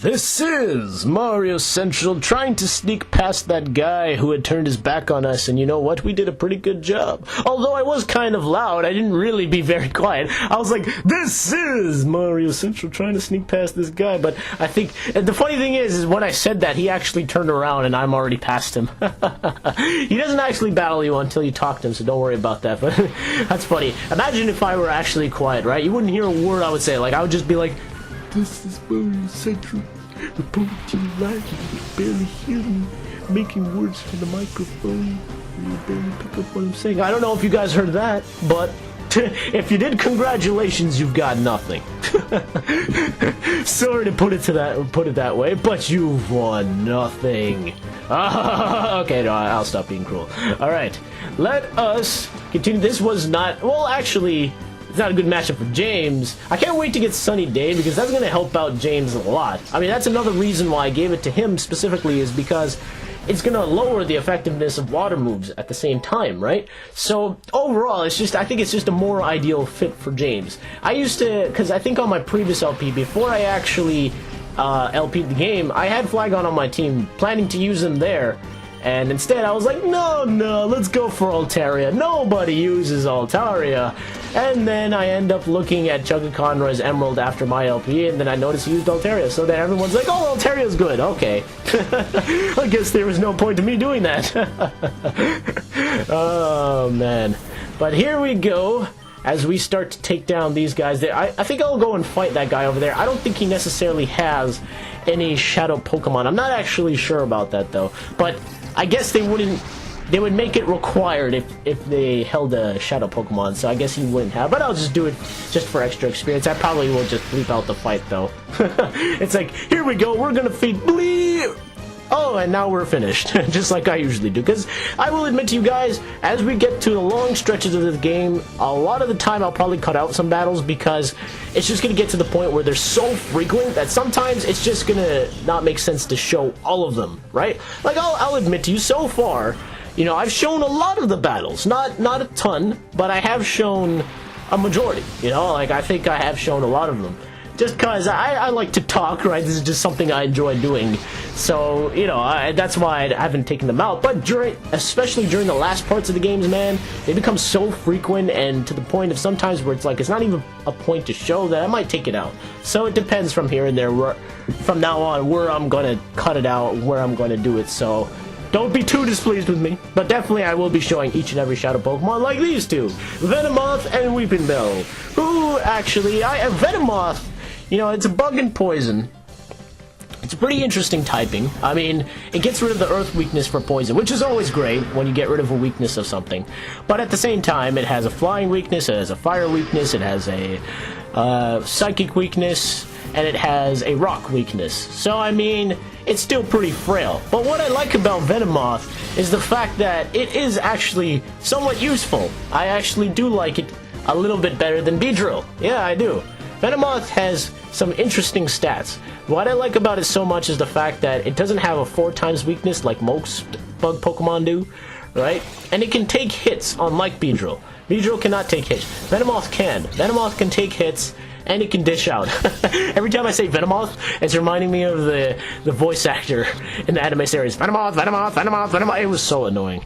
This is Mario Central trying to sneak past that guy who had turned his back on us, and you know what? We did a pretty good job. Although I was kind of loud, I didn't really be very quiet. I was like, this is Mario Central trying to sneak past this guy, but I think, the funny thing is when I said that, he actually turned around and I'm already past him. He doesn't actually battle you until you talk to him, so don't worry about that, but that's funny. Imagine if I were actually quiet, right? You wouldn't hear a word I would say, like, I would just be like, this is Mario Central, reporting to you live. You can barely hear me making words from the microphone. You barely pick up what I'm saying. I don't know if you guys heard that, but if you did, congratulations, you've got nothing. Sorry to put it that way, but you've won nothing. Okay, no, I'll stop being cruel. All right, let us continue. This was not, well, actually, it's not a good matchup for James. I can't wait to get Sunny Day because that's going to help out James a lot. I mean, that's another reason why I gave it to him specifically, is because it's going to lower the effectiveness of water moves at the same time, right? So overall, I think it's just a more ideal fit for James. I used to, because I think on my previous LP, before I actually LP'd the game, I had Flagon on my team, planning to use him there. And instead, I was like, no, let's go for Altaria. Nobody uses Altaria. And then I end up looking at Chugga Conroy's Emerald after my LP, and then I noticed he used Altaria. So then everyone's like, oh, Altaria's good. Okay. I guess there was no point to me doing that. Oh, man. But here we go. As we start to take down these guys, I think I'll go and fight that guy over there. I don't think he necessarily has any shadow Pokemon. I'm not actually sure about that, though. But I guess they would make it required if they held a shadow Pokemon, so I guess he wouldn't have. But I'll just do it just for extra experience. I probably will just bleep out the fight, though. It's like, here we go, we're gonna feed bleep! Oh, and now we're finished, just like I usually do. Because I will admit to you guys, as we get to the long stretches of this game, a lot of the time I'll probably cut out some battles because it's just going to get to the point where they're so frequent that sometimes it's just going to not make sense to show all of them, right? Like, I'll admit to you, so far, you know, I've shown a lot of the battles. Not a ton, but I have shown a majority, you know? Like, I think I have shown a lot of them. Just because I like to talk, right? This is just something I enjoy doing. So, you know, that's why I haven't taken them out. But especially during the last parts of the games, man, they become so frequent and to the point of sometimes where it's like, it's not even a point to show that I might take it out. So it depends from here and there, from now on, where I'm going to cut it out, where I'm going to do it. So don't be too displeased with me. But definitely I will be showing each and every shadow Pokemon like these two, Venomoth and Weeping Bell. Who actually, Venomoth, you know, it's a bug and poison. It's a pretty interesting typing. I mean, it gets rid of the earth weakness for poison, which is always great when you get rid of a weakness of something. But at the same time, it has a flying weakness, it has a fire weakness, it has a psychic weakness, and it has a rock weakness. So, I mean, it's still pretty frail. But what I like about Venomoth is the fact that it is actually somewhat useful. I actually do like it a little bit better than Beedrill. Yeah, I do. Venomoth has some interesting stats. What I like about it so much is the fact that it doesn't have a 4 times weakness like most bug Pokemon do, right? And it can take hits, unlike Beedrill. Beedrill cannot take hits. Venomoth can. Venomoth can take hits, and it can dish out. Every time I say Venomoth, it's reminding me of the voice actor in the anime series. Venomoth, Venomoth, Venomoth, Venomoth. It was so annoying.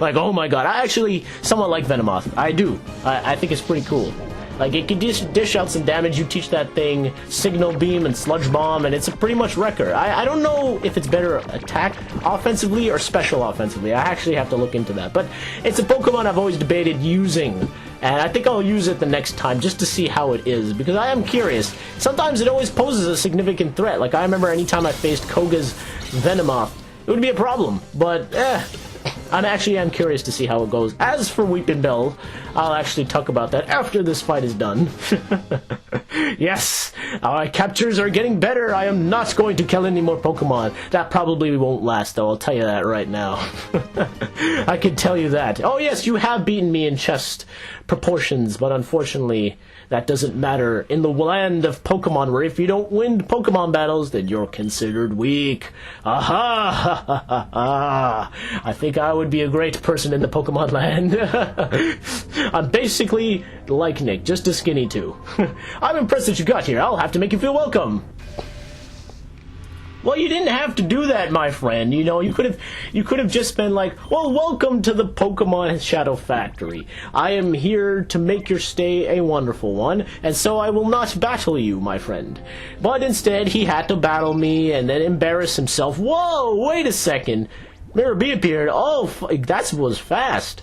Like, oh my god. I actually somewhat like Venomoth. I do. I think it's pretty cool. Like, it can dish out some damage. You teach that thing Signal Beam and Sludge Bomb, and it's a pretty much wrecker. I don't know if it's better attack offensively or special offensively. I actually have to look into that. But it's a Pokemon I've always debated using, and I think I'll use it the next time just to see how it is, because I am curious. Sometimes it always poses a significant threat. Like, I remember anytime I faced Koga's Venomoth, it would be a problem, but I actually am curious to see how it goes. As for Weeping Bell, I'll actually talk about that after this fight is done. Yes, our captures are getting better. I am not going to kill any more Pokemon. That probably won't last, though. I'll tell you that right now. I can tell you that. Oh, yes, you have beaten me in chest proportions, but unfortunately, that doesn't matter in the land of Pokemon, where if you don't win Pokemon battles, then you're considered weak. Aha! I think I would be a great person in the Pokemon land. I'm basically like Nick, just a skinny too. I'm impressed that you got here. I'll have to make you feel welcome. Well, you didn't have to do that, my friend. You know, you could have just been like, well, welcome to the Pokemon Shadow Factory. I am here to make your stay a wonderful one, and so I will not battle you, my friend. But instead, he had to battle me and then embarrass himself. Whoa, wait a second. Miror B appeared. Oh, that was fast.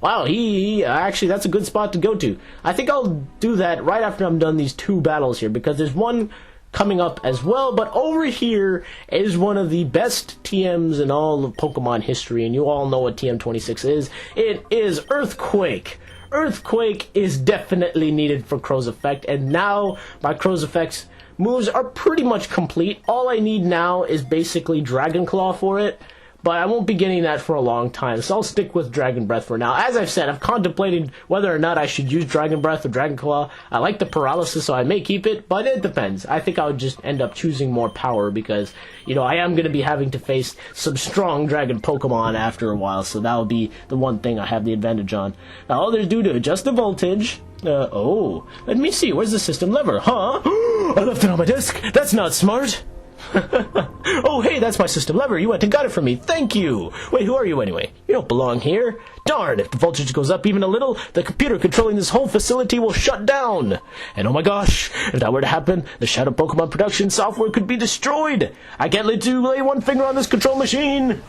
Wow, he actually, that's a good spot to go to. I think I'll do that right after I'm done these 2 battles here, because there's one coming up as well, but over here is one of the best TMs in all of Pokemon history, and you all know what TM26 is. It is Earthquake. Earthquake is definitely needed for Crow's Effect, and now my Crow's Effect's moves are pretty much complete. All I need now is basically Dragon Claw for it, but I won't be getting that for a long time, so I'll stick with Dragon Breath for now. As I've said, I've contemplated whether or not I should use Dragon Breath or Dragon Claw. I like the paralysis, so I may keep it, but it depends. I think I would just end up choosing more power because, you know, I am going to be having to face some strong Dragon Pokemon after a while, so that'll be the one thing I have the advantage on. Now, all there's do to adjust the voltage. Oh, let me see, where's the system lever? Huh? I left it on my desk. That's not smart. Oh, hey, that's my system lever. You went and got it for me. Thank you. Wait, who are you anyway? You don't belong here. Darn, if the voltage goes up even a little, the computer controlling this whole facility will shut down. And oh my gosh, if that were to happen, the Shadow Pokemon production software could be destroyed. I can't let you lay one finger on this control machine.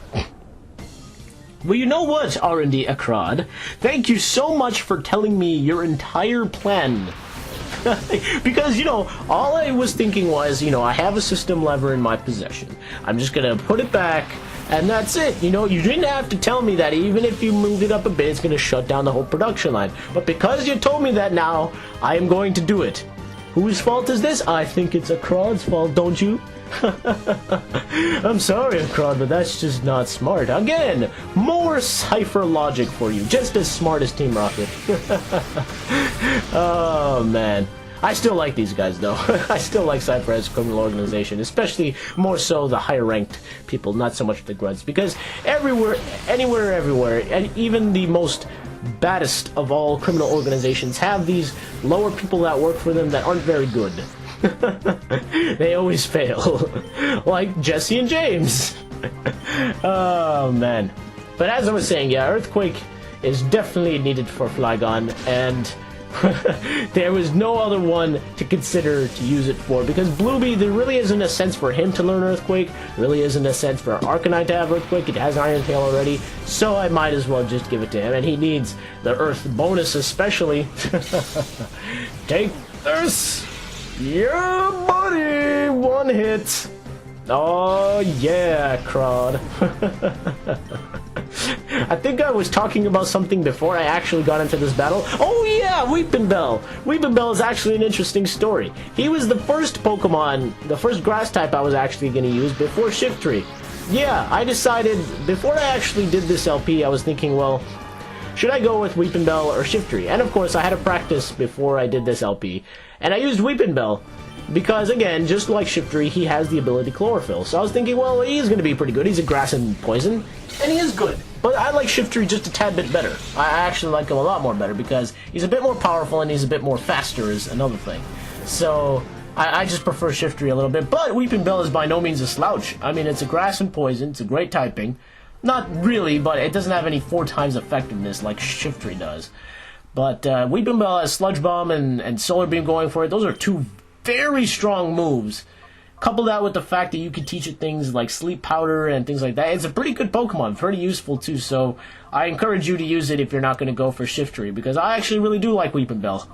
Well, you know what, R&D Acrod? Thank you so much for telling me your entire plan. Because, you know, all I was thinking was, you know, I have a system lever in my possession. I'm just going to put it back, and that's it. You know, you didn't have to tell me that even if you moved it up a bit, it's going to shut down the whole production line. But because you told me that now, I am going to do it. Whose fault is this? I think it's Acrod's fault, don't you? I'm sorry, Acrod, but that's just not smart. Again, more cipher logic for you. Just as smart as Team Rocket. Oh, man. I still like these guys, though. I still like Cypher as a criminal organization, especially more so the higher-ranked people, not so much the grunts, because everywhere, and even the most baddest of all criminal organizations have these lower people that work for them that aren't very good. They always fail. Like Jesse and James. Oh, man. But as I was saying, yeah, Earthquake is definitely needed for Flygon, and there was no other one to consider to use it for, because Blueberry, there really isn't a sense for him to learn Earthquake, really isn't a sense for Arcanine to have Earthquake, it has Iron Tail already, so I might as well just give it to him, and he needs the Earth bonus especially. Take this! Yeah, buddy! One hit! Oh, yeah, Crod. I think I was talking about something before I actually got into this battle. Oh yeah, Weepinbell! Weepinbell is actually an interesting story. He was the first Pokemon, the first grass type I was actually going to use before Shiftry. Yeah, I decided, before I actually did this LP, I was thinking, well, should I go with Weepinbell or Shiftry? And of course, I had to practice before I did this LP. And I used Weepinbell. Because, again, just like Shiftry, he has the ability Chlorophyll. So I was thinking, well, he's going to be pretty good. He's a grass and poison, and he is good. But I like Shiftry just a tad bit better. I actually like him a lot more better because he's a bit more powerful and he's a bit more faster is another thing. So I just prefer Shiftry a little bit. But Weepinbell is by no means a slouch. I mean, it's a grass and poison. It's a great typing. Not really, but it doesn't have any 4 times effectiveness like Shiftry does. But Weepinbell has Sludge Bomb and Solar Beam going for it. Those are 2 very strong moves. Couple that with the fact that you can teach it things like Sleep Powder and things like that. It's a pretty good Pokemon, pretty useful too, so I encourage you to use it if you're not going to go for Shiftry, because I actually really do like Weepinbell.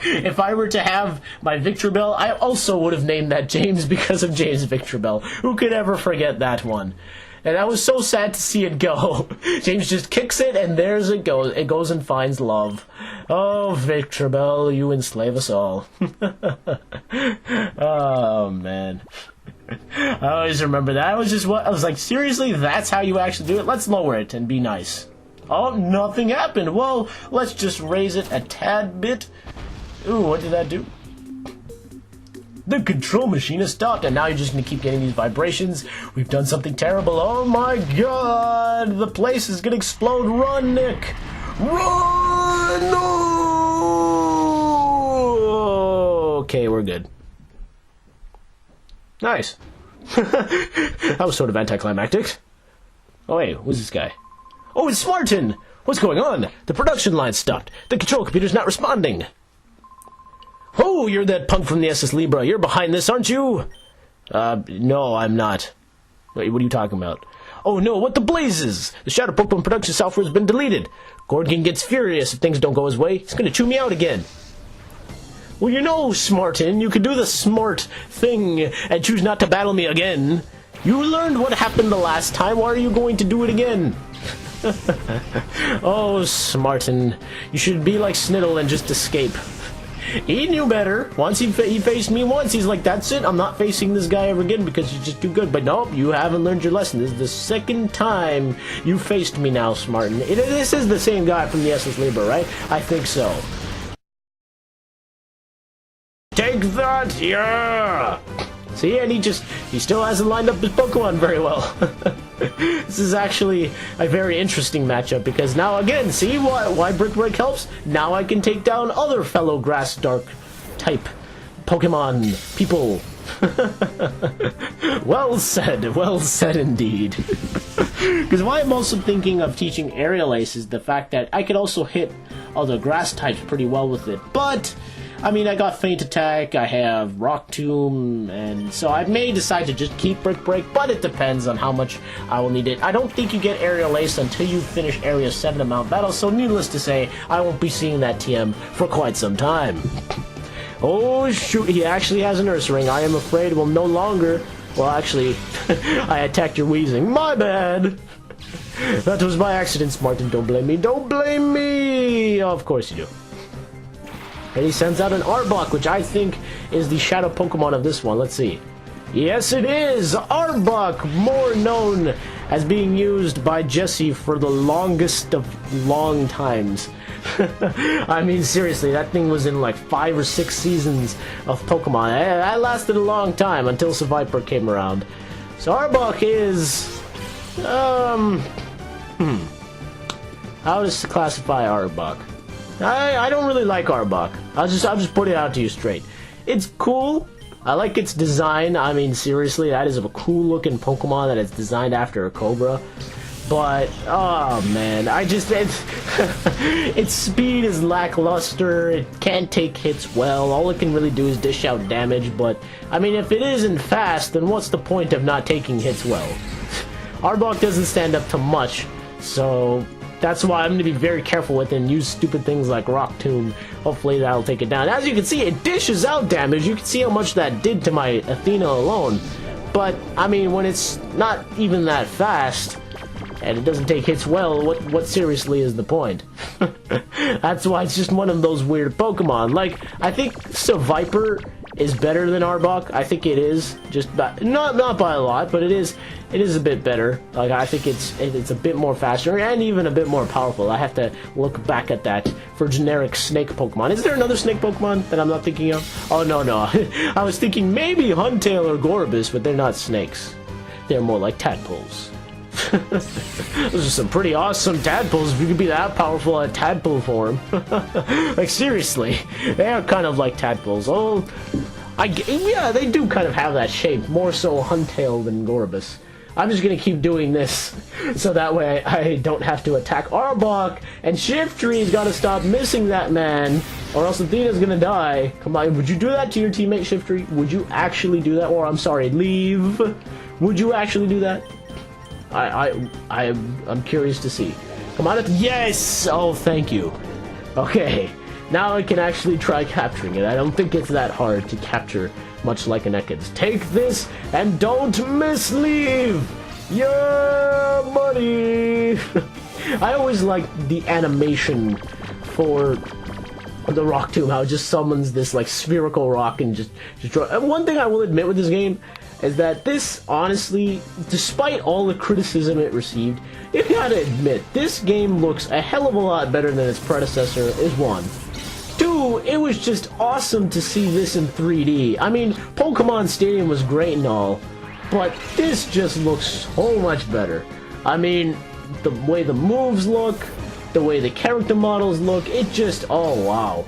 If I were to have my Victreebel, I also would have named that James because of James Victreebel. Who could ever forget that one? And I was so sad to see it go. James just kicks it, and there's it goes. It goes and finds love. Oh, Victreebel, you enslave us all. Oh, man. I always remember that. I was like, seriously, that's how you actually do it? Let's lower it and be nice. Oh, nothing happened. Well, let's just raise it a tad bit. Ooh, what did that do? The control machine has stopped, and now you're just going to keep getting these vibrations. We've done something terrible. Oh my god! The place is going to explode. Run, Nick! Run! No! Okay, we're good. Nice. That was sort of anticlimactic. Oh, hey, who's this guy? Oh, it's Martin! What's going on? The production line stopped. The control computer's not responding. Oh, you're that punk from the SS Libra. You're behind this, aren't you? No, I'm not. Wait, what are you talking about? Oh no, what the blazes? The Shadow Pokemon production software has been deleted. Gorgon gets furious if things don't go his way. He's gonna chew me out again. Well, you know, Smartin, you could do the smart thing and choose not to battle me again. You learned what happened the last time. Why are you going to do it again? Oh, Smartin, you should be like Sniddle and just escape. He knew better. Once he faced me once, he's like, that's it, I'm not facing this guy ever again because he's just too good. But nope, you haven't learned your lesson. This is the second time you faced me now, Smartin. This is the same guy from the SS Libra, right? I think so. Take that, yeah! See, and he still hasn't lined up his Pokemon very well. This is actually a very interesting matchup because now again, see why Brick Break helps? Now I can take down other fellow Grass Dark type Pokemon people. Well said indeed. Because why I'm also thinking of teaching Aerial Ace is the fact that I could also hit other grass types pretty well with it, but I mean, I got Feint Attack, I have Rock Tomb, and so I may decide to just keep Brick Break, but it depends on how much I will need it. I don't think you get Aerial Ace until you finish Area 7 of Mount Battle, so needless to say, I won't be seeing that TM for quite some time. Oh shoot, he actually has a Nurse Ring. I am afraid will no longer... Well, actually, I attacked your Weezing. My bad! That was by accident, Martin. Don't blame me. Don't blame me! Oh, of course you do. And he sends out an Arbok, which I think is the shadow Pokemon of this one. Let's see. Yes, it is! Arbok, more known as being used by Jesse for the longest of long times. I mean, seriously, that thing was in like 5 or 6 seasons of Pokemon. That lasted a long time until Seviper came around. So Arbok is... How to classify Arbok? I don't really like Arbok. I'll just put it out to you straight. It's cool. I like its design. I mean, seriously, that is a cool looking Pokemon that is designed after a Cobra. But oh man, its speed is lackluster. It can't take hits well. All it can really do is dish out damage. But I mean, if it isn't fast, then what's the point of not taking hits well? Arbok doesn't stand up to much, so that's why I'm going to be very careful with it and use stupid things like Rock Tomb. Hopefully that'll take it down. As you can see, it dishes out damage. You can see how much that did to my Athena alone. But, I mean, when it's not even that fast, and it doesn't take hits well, what seriously is the point? That's why it's just one of those weird Pokemon. Like, I think Seviper is better than Arbok. I think it is, just not by a lot, but it is a bit better. Like, I think it's a bit more faster and even a bit more powerful. I have to look back at that for generic snake Pokemon. Is there another snake Pokemon that I'm not thinking of? Oh no. I was thinking maybe Huntail or Gorbis, but they're not snakes. They're more like tadpoles. Those are some pretty awesome tadpoles if you could be that powerful at tadpole form. Like, seriously, they are kind of like tadpoles. Oh, yeah, they do kind of have that shape, more so Huntail than Gorbis. I'm just gonna keep doing this so that way I don't have to attack Arbok, and Shiftry's gotta stop missing that man, or else Athena's gonna die. Come on, would you do that to your teammate, Shiftry? Would you actually do that? Or, I'm sorry, leave. Would you actually do that? I'm curious to see. Come on, yes! Oh, thank you. Okay, now I can actually try capturing it. I don't think it's that hard to capture, much like an Ekans. Take this and don't misleave! Yeah, buddy! I always like the animation for the Rock Tomb, how it just summons this like spherical rock and just draw. And one thing I will admit with this game is that this, honestly, despite all the criticism it received, you gotta admit, this game looks a hell of a lot better than its predecessor, is one. Two, it was just awesome to see this in 3D. I mean, Pokemon Stadium was great and all, but this just looks so much better. I mean, the way the moves look, the way the character models look, it just, oh wow.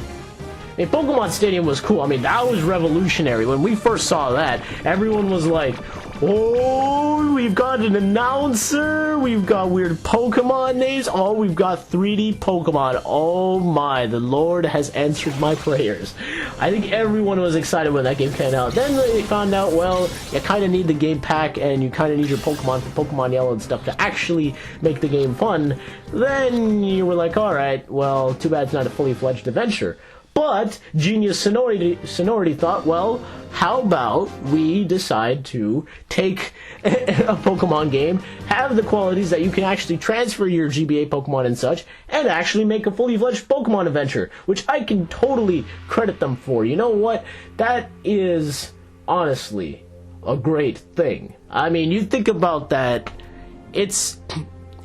I mean, Pokemon Stadium was cool. I mean, that was revolutionary. When we first saw that, everyone was like, Oh, we've got an announcer. We've got weird Pokemon names. Oh, we've got 3D Pokemon. Oh my, the Lord has answered my prayers. I think everyone was excited when that game came out. Then they found out, well, you kind of need the game pack and you kind of need your Pokemon for Pokemon Yellow and stuff to actually make the game fun. Then you were like, alright, well, too bad it's not a fully fledged adventure. But Genius Sonority thought, well, how about we decide to take a Pokemon game, have the qualities that you can actually transfer your GBA Pokemon and such, and actually make a fully fledged Pokemon adventure, which I can totally credit them for. You know what? That is, honestly, a great thing. I mean, you think about that, it's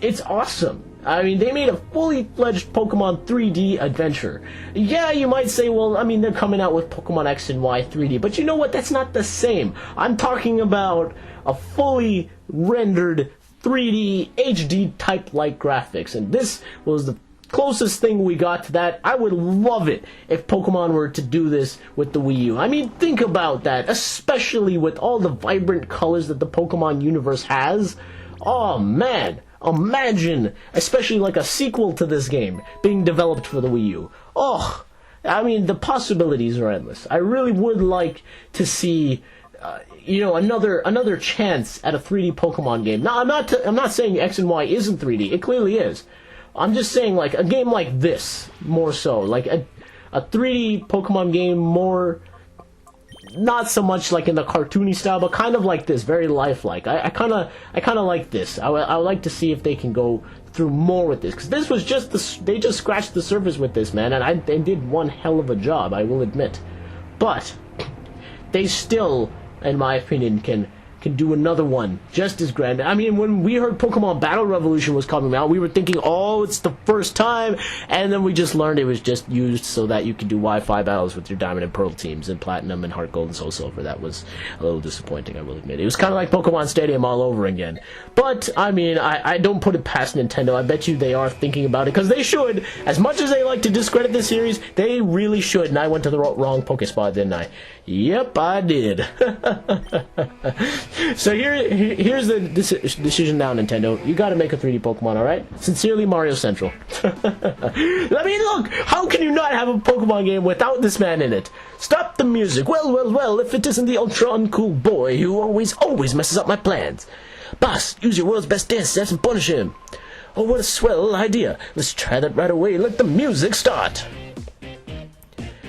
awesome. I mean, they made a fully fledged Pokemon 3D adventure. Yeah, you might say, well, I mean, they're coming out with Pokemon X and Y 3D, but you know what? That's not the same. I'm talking about a fully rendered 3D HD type-like graphics, and this was the closest thing we got to that. I would love it if Pokemon were to do this with the Wii U. I mean, think about that, especially with all the vibrant colors that the Pokemon universe has. Oh, man. Imagine, especially like a sequel to this game, being developed for the Wii U. Oh, I mean, the possibilities are endless. I really would like to see, another chance at a 3D Pokemon game. Now, I'm not saying X and Y isn't 3D. It clearly is. I'm just saying, like, a game like this, more so. Like, a 3D Pokemon game more... Not so much like in the cartoony style, but kind of like this, very lifelike. I kind of like this. I would like to see if they can go through more with this, because this was they just scratched the surface with this, man, and they did one hell of a job, I will admit. But they still, in my opinion, can do another one just as grand. I mean, when we heard Pokemon Battle Revolution was coming out, we were thinking, oh, it's the first time, and then we just learned it was just used so that you could do Wi-Fi battles with your Diamond and Pearl teams, and Platinum and Heart Gold and Soul Silver. That was a little disappointing, I will admit. It was kind of like Pokemon Stadium all over again. But, I mean, I don't put it past Nintendo. I bet you they are thinking about it, because they should. As much as they like to discredit this series, they really should. And I went to the wrong Pokespot, didn't I? Yep, I did. So here's the decision now, Nintendo. You gotta make a 3D Pokemon, alright? Sincerely, Mario Central. I mean, look! How can you not have a Pokemon game without this man in it? Stop the music! Well, if it isn't the ultra uncool boy who always messes up my plans. Boss, use your world's best dance steps and punish him. Oh, what a swell idea. Let's try that right away. Let the music start.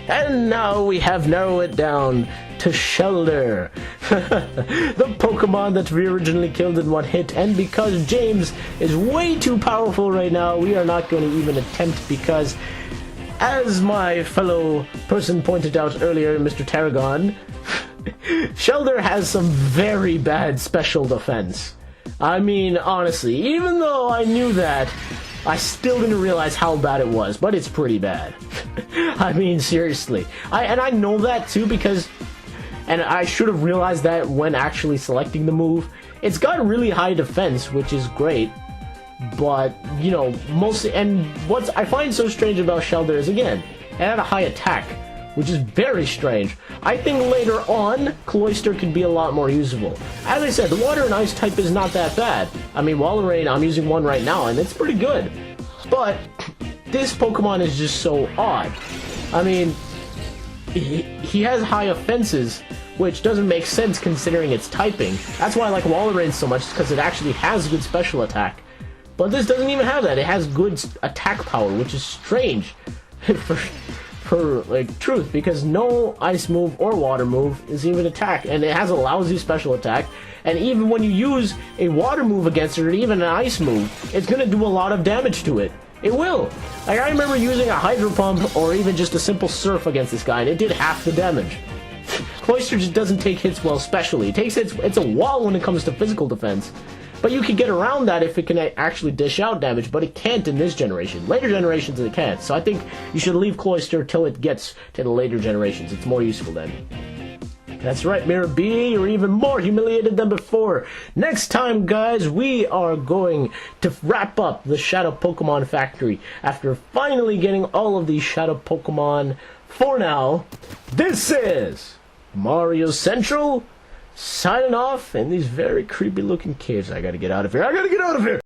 And now we have narrowed it down to Shellder, the Pokemon that we originally killed in one hit, and because James is way too powerful right now, we are not going to even attempt, because, as my fellow person pointed out earlier, Mr. Tarragon, Shellder has some very bad special defense. I mean, honestly, even though I knew that, I still didn't realize how bad it was, but it's pretty bad. I mean, seriously. I know that too, because, and I should have realized that when actually selecting the move. It's got really high defense, which is great, but, you know, mostly, and what I find so strange about Shellder is, again, it had a high attack, which is very strange. I think later on, Cloyster could be a lot more usable. As I said, the Water and Ice type is not that bad. I mean, Walrein, I'm using one right now, and it's pretty good. But this Pokemon is just so odd. I mean, he has high offenses, which doesn't make sense considering its typing. That's why I like Walrein so much, because it actually has good special attack. But this doesn't even have that. It has good attack power, which is strange for like truth, because no ice move or water move is even attack, and it has a lousy special attack, and even when you use a water move against it or even an ice move, it's gonna do a lot of damage to it. It will. Like, I remember using a Hydro Pump or even just a simple Surf against this guy, and it did half the damage. Cloyster just doesn't take hits well specially. It takes hits, it's a wall when it comes to physical defense. But you can get around that if it can actually dish out damage, but it can't in this generation. Later generations it can't, so I think you should leave Cloyster till it gets to the later generations. It's more useful then. That's right, Miror B, you're even more humiliated than before. Next time, guys, we are going to wrap up the Shadow Pokemon Factory after finally getting all of these Shadow Pokemon. For now, this is Mario Central, signing off in these very creepy looking caves. I gotta get out of here.